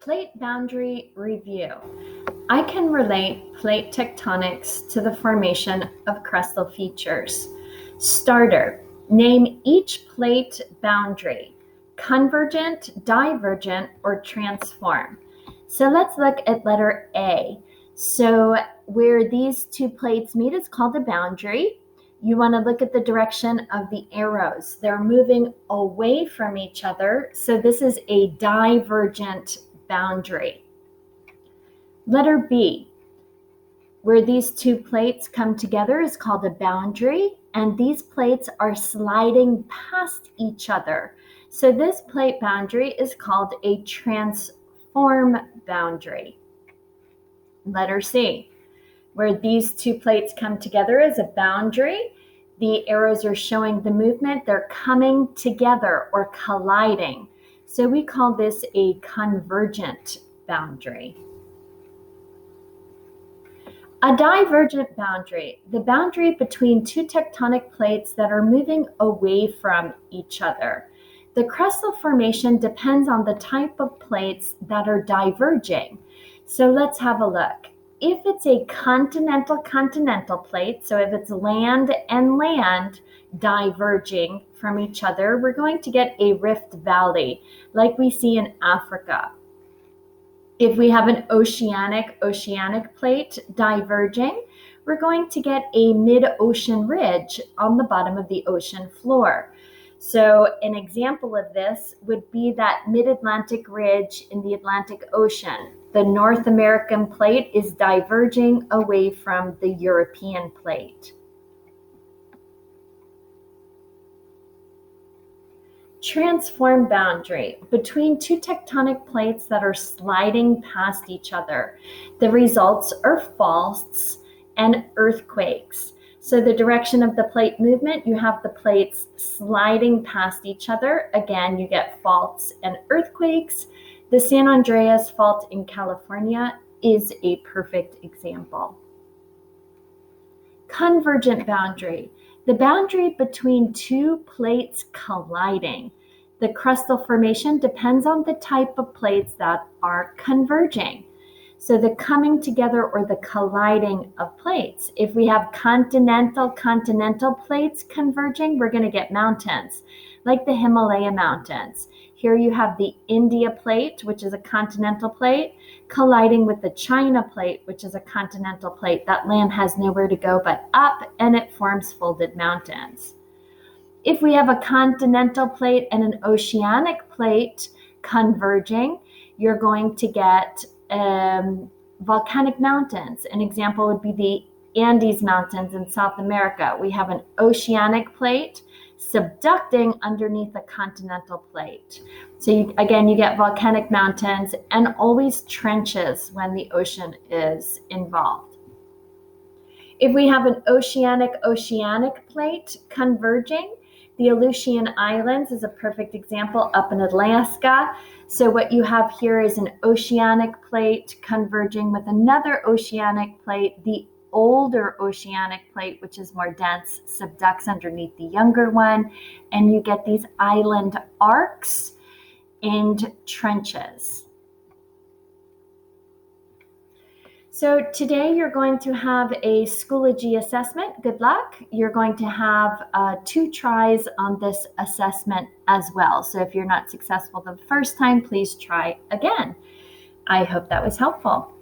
Plate boundary review. I can relate plate tectonics to the formation of crustal features. Starter, name each plate boundary, convergent, divergent, or transform. So let's look at letter A. So where these two plates meet is called a boundary. You want to look at the direction of the arrows. They're moving away from each other. So this is a divergent boundary. Letter B, where these two plates come together is called a boundary, and these plates are sliding past each other. So this plate boundary is called a transform boundary. Letter C, where these two plates come together is a boundary. The arrows are showing the movement. They're coming together or colliding. So we call this a convergent boundary. A divergent boundary, the boundary between two tectonic plates that are moving away from each other. The crustal formation depends on the type of plates that are diverging. So let's have a look. If it's a continental plate, so if it's land and land diverging from each other, we're going to get a rift valley like we see in Africa. If we have an oceanic plate diverging, we're going to get a mid-ocean ridge on the bottom of the ocean floor. So an example of this would be that mid-Atlantic ridge in the Atlantic Ocean. The North American plate is diverging away from the European plate. Transform boundary, between two tectonic plates that are sliding past each other. The results are faults and earthquakes. So the direction of the plate movement, you have the plates sliding past each other. Again, you get faults and earthquakes. The San Andreas Fault in California is a perfect example. Convergent boundary, the boundary between two plates colliding. The crustal formation depends on the type of plates that are converging. So the coming together or the colliding of plates. If we have continental plates converging, we're going to get mountains, like the Himalaya Mountains. Here you have the India plate, which is a continental plate, colliding with the China plate, which is a continental plate. That land has nowhere to go but up, and it forms folded mountains. If we have a continental plate and an oceanic plate converging, you're going to get volcanic mountains. An example would be the Andes Mountains in South America. We have an oceanic plate subducting underneath a continental plate. So you get volcanic mountains and always trenches when the ocean is involved. If we have an oceanic plate converging, the Aleutian Islands is a perfect example up in Alaska. So what you have here is an oceanic plate converging with another oceanic plate. The older oceanic plate, which is more dense, subducts underneath the younger one, and you get these island arcs and trenches. So today you're going to have a Schoology assessment. Good luck. You're going to have 2 tries on this assessment as well. So if you're not successful the first time, please try again. I hope that was helpful.